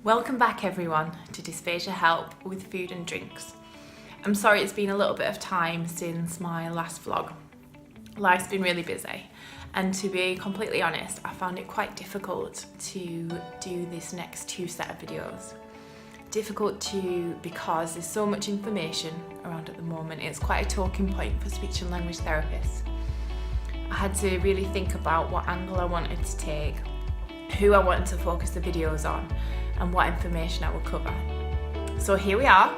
Welcome back everyone to Dysphagia Help with Food and Drinks. I'm sorry it's been a little bit of time since my last vlog. Life's been really busy, and to be completely honest, I found it quite difficult to do this next two set of videos. Difficult because there's so much information around at the moment. It's quite a talking point for speech and language therapists. I had to really think about what angle I wanted to take, who I wanted to focus the videos on, and what information I would cover. So here we are.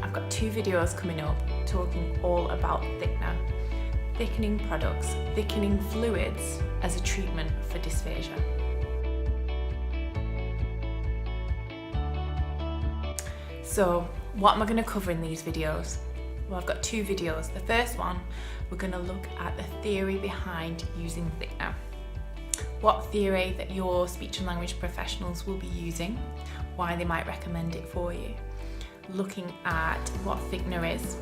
I've got two videos coming up talking all about thickener, thickening products, thickening fluids as a treatment for dysphagia. So what am I going to cover in these videos? Well, I've got two videos. The first one, we're going to look at the theory behind using thickener. What theory that your speech and language professionals will be using, why they might recommend it for you. Looking at what thickener is,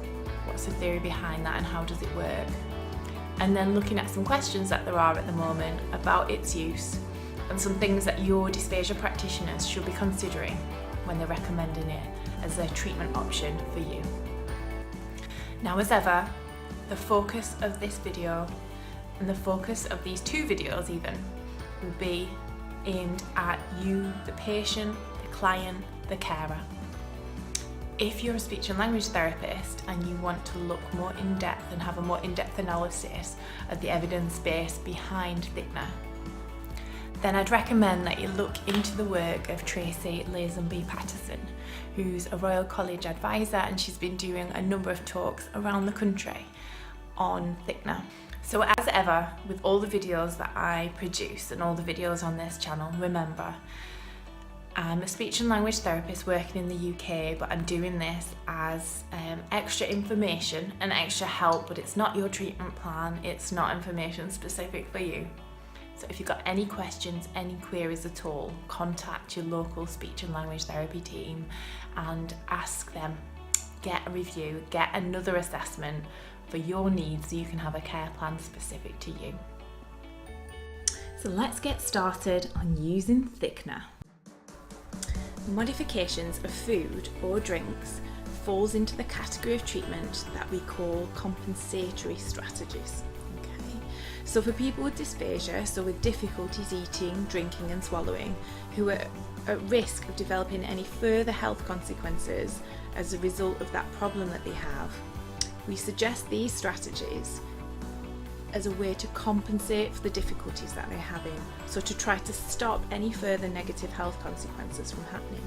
what's the theory behind that and how does it work. And then looking at some questions that there are at the moment about its use and some things that your dysphagia practitioners should be considering when they're recommending it as a treatment option for you. Now, as ever, the focus of this video and the focus of these two videos even will be aimed at you, the patient, the client, the carer. If you're a speech and language therapist and you want to look more in depth and have a more in-depth analysis of the evidence base behind thickener, then I'd recommend that you look into the work of Tracy Lazenby-Patterson, who's a Royal College advisor, and she's been doing a number of talks around the country on thickener. So as ever, with all the videos that I produce and all the videos on this channel, remember, I'm a speech and language therapist working in the UK, but I'm doing this as extra information and extra help, but it's not your treatment plan, it's not information specific for you. So if you've got any questions, any queries at all, contact your local speech and language therapy team and ask them. Get a review, get another assessment for your needs so you can have a care plan specific to you. So let's get started on using thickener. Modifications of food or drinks falls into the category of treatment that we call compensatory strategies. So for people with dysphagia, so with difficulties eating, drinking and swallowing, who are at risk of developing any further health consequences as a result of that problem that they have, we suggest these strategies as a way to compensate for the difficulties that they're having, so to try to stop any further negative health consequences from happening.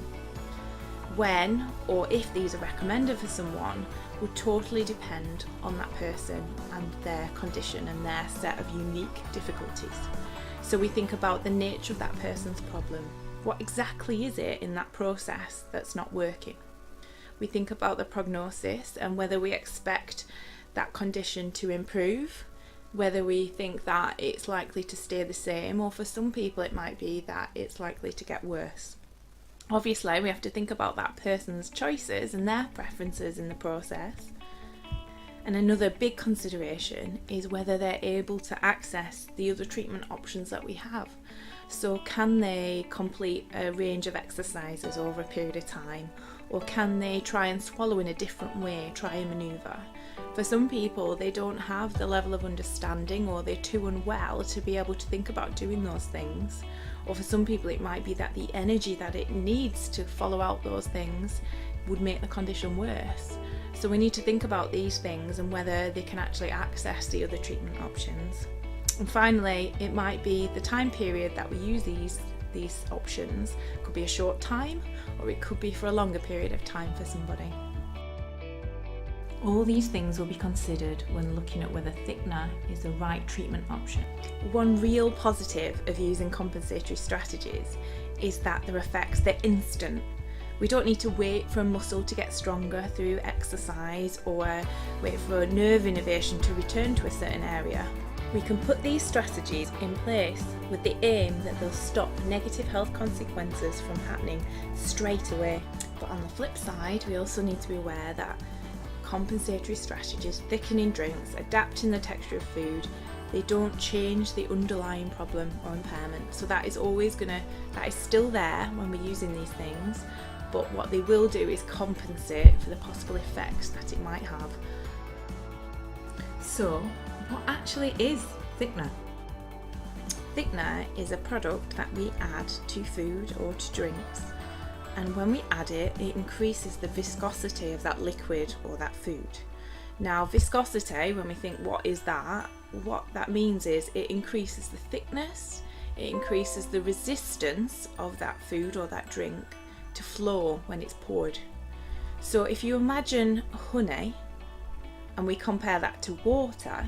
When or if these are recommended for someone will totally depend on that person and their condition and their set of unique difficulties. So we think about the nature of that person's problem. What exactly is it in that process that's not working? We think about the prognosis and whether we expect that condition to improve, whether we think that it's likely to stay the same, or for some people it might be that it's likely to get worse. Obviously, we have to think about that person's choices and their preferences in the process. And another big consideration is whether they're able to access the other treatment options that we have. So can they complete a range of exercises over a period of time, or can they try and swallow in a different way, try a manoeuvre? For some people, they don't have the level of understanding, or they're too unwell to be able to think about doing those things. Or for some people, it might be that the energy that it needs to follow out those things would make the condition worse. So we need to think about these things and whether they can actually access the other treatment options. And finally, it might be the time period that we use these options. It could be a short time, or it could be for a longer period of time for somebody. All these things will be considered when looking at whether thickener is the right treatment option. One real positive of using compensatory strategies is that their effects, they're instant. We don't need to wait for a muscle to get stronger through exercise or wait for nerve innervation to return to a certain area. We can put these strategies in place with the aim that they'll stop negative health consequences from happening straight away. But on the flip side, we also need to be aware that compensatory strategies, thickening drinks, adapting the texture of food, They don't change the underlying problem or impairment. So that is still there when we're using these things, but what they will do is compensate for the possible effects that it might have. So, what actually is thickener? Thickener is a product that we add to food or to drinks, and when we add it, it increases the viscosity of that liquid or that food. Now, viscosity, when we think what is that, what that means is it increases the thickness, it increases the resistance of that food or that drink to flow when it's poured. So if you imagine honey and we compare that to water,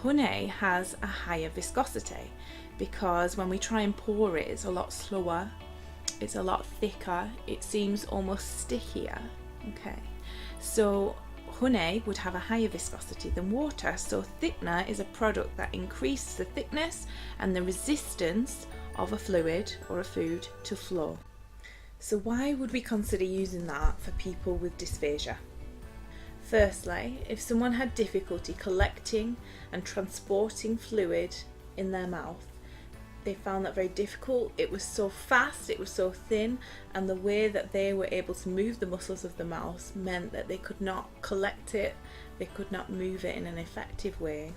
honey has a higher viscosity because when we try and pour it, it's a lot slower, it's a lot thicker, it seems almost stickier. Okay, so honey would have a higher viscosity than water, so thickener is a product that increases the thickness and the resistance of a fluid or a food to flow. So why would we consider using that for people with dysphagia? Firstly, if someone had difficulty collecting and transporting fluid in their mouth, they found that very difficult. It was so fast, it was so thin, and the way that they were able to move the muscles of the mouth meant that they could not collect it, they could not move it in an effective way.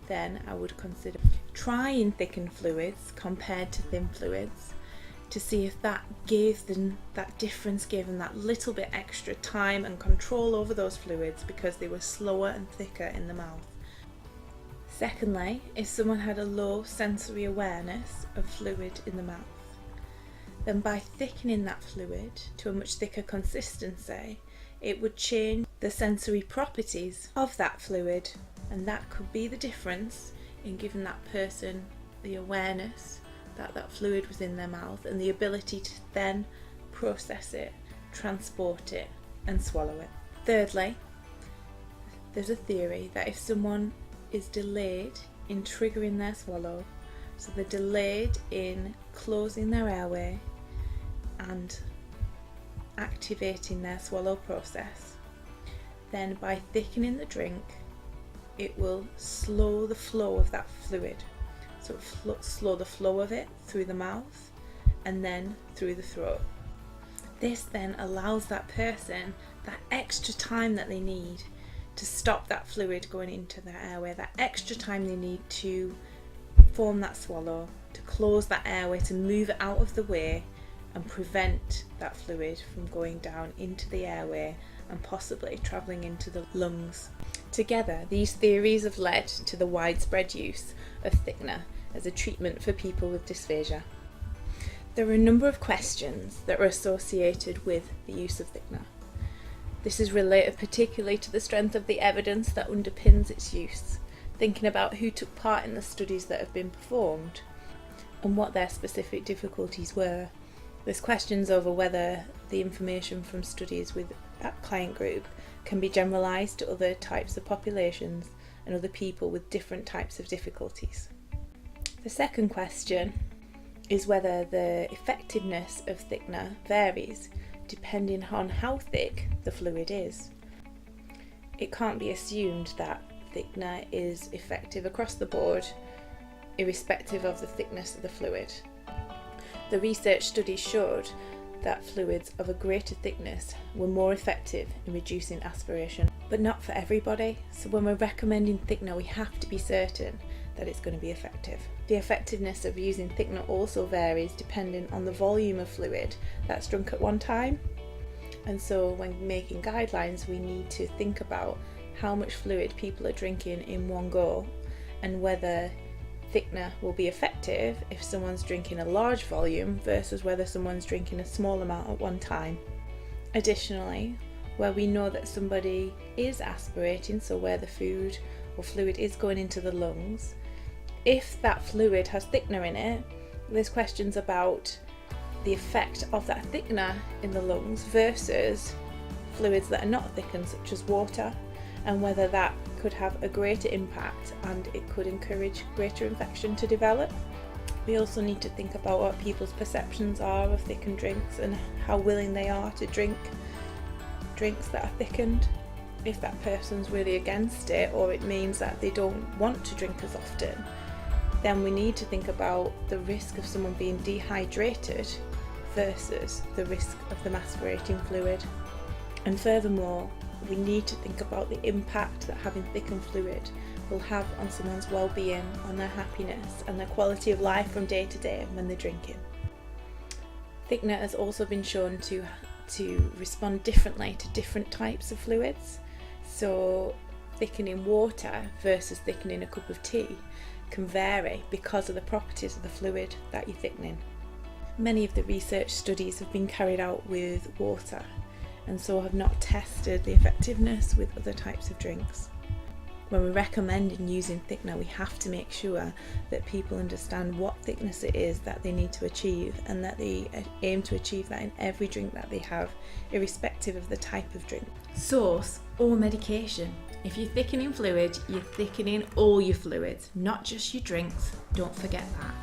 Then I would consider trying thickened fluids compared to thin fluids to see if that gave them that difference, gave them that little bit extra time and control over those fluids because they were slower and thicker in the mouth. Secondly, if someone had a low sensory awareness of fluid in the mouth, then by thickening that fluid to a much thicker consistency, it would change the sensory properties of that fluid, and that could be the difference in giving that person the awareness that that fluid was in their mouth and the ability to then process it, transport it and swallow it. Thirdly, there's a theory that if someone is delayed in triggering their swallow, so they're delayed in closing their airway and activating their swallow process, then by thickening the drink, it will slow the flow of that fluid. So it will slow the flow of it through the mouth and then through the throat. This then allows that person that extra time that they need to stop that fluid going into their airway, that extra time they need to form that swallow, to close that airway, to move it out of the way and prevent that fluid from going down into the airway and possibly travelling into the lungs. Together, these theories have led to the widespread use of thickener as a treatment for people with dysphagia. There are a number of questions that are associated with the use of thickener. This is related particularly to the strength of the evidence that underpins its use, thinking about who took part in the studies that have been performed and what their specific difficulties were. There's questions over whether the information from studies with that client group can be generalised to other types of populations and other people with different types of difficulties. The second question is whether the effectiveness of thickener varies depending on how thick the fluid is. It can't be assumed that thickener is effective across the board, irrespective of the thickness of the fluid. The research studies showed that fluids of a greater thickness were more effective in reducing aspiration, but not for everybody. So when we're recommending thickener, we have to be certain that it's going to be effective. The effectiveness of using thickener also varies depending on the volume of fluid that's drunk at one time. And so when making guidelines, we need to think about how much fluid people are drinking in one go and whether thickener will be effective if someone's drinking a large volume versus whether someone's drinking a small amount at one time. Additionally, where we know that somebody is aspirating, so where the food or fluid is going into the lungs, if that fluid has thickener in it, there's questions about the effect of that thickener in the lungs versus fluids that are not thickened, such as water, and whether that could have a greater impact and it could encourage greater infection to develop. We also need to think about what people's perceptions are of thickened drinks and how willing they are to drink drinks that are thickened. if that person's really against it, or it means that they don't want to drink as often, then we need to think about the risk of someone being dehydrated versus the risk of them aspirating fluid. And furthermore, we need to think about the impact that having thickened fluid will have on someone's well-being, on their happiness and their quality of life from day to day when they're drinking. Thickener has also been shown to respond differently to different types of fluids. So thickening water versus thickening a cup of tea can vary because of the properties of the fluid that you're thickening. Many of the research studies have been carried out with water, and so have not tested the effectiveness with other types of drinks. When we're recommending using thickener, we have to make sure that people understand what thickness it is that they need to achieve, and that they aim to achieve that in every drink that they have, irrespective of the type of drink. Source or medication. If you're thickening fluid, you're thickening all your fluids, not just your drinks. Don't forget that.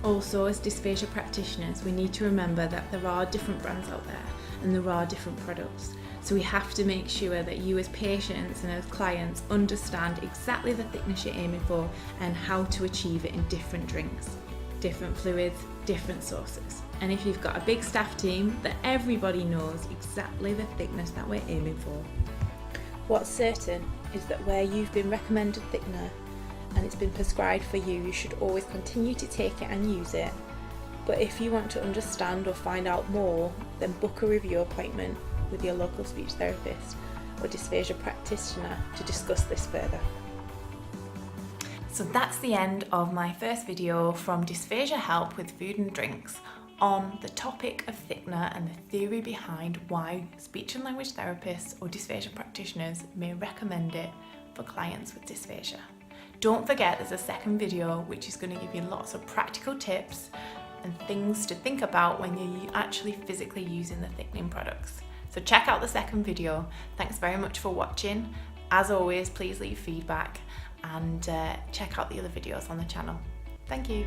Also, as dysphagia practitioners, we need to remember that there are different brands out there and there are different products. So we have to make sure that you as patients and as clients understand exactly the thickness you're aiming for and how to achieve it in different drinks, different fluids, different sources. And if you've got a big staff team, that everybody knows exactly the thickness that we're aiming for. What's certain is that where you've been recommended thickener and it's been prescribed for you, you should always continue to take it and use it. But if you want to understand or find out more, then book a review appointment with your local speech therapist or dysphagia practitioner to discuss this further. So that's the end of my first video from Dysphagia Help with Food and Drinks on the topic of thickener and the theory behind why speech and language therapists or dysphagia practitioners may recommend it for clients with dysphagia. Don't forget, there's a second video which is going to give you lots of practical tips and things to think about when you're actually physically using the thickening products. So check out the second video. Thanks very much for watching. As always, please leave feedback and check out the other videos on the channel. Thank you.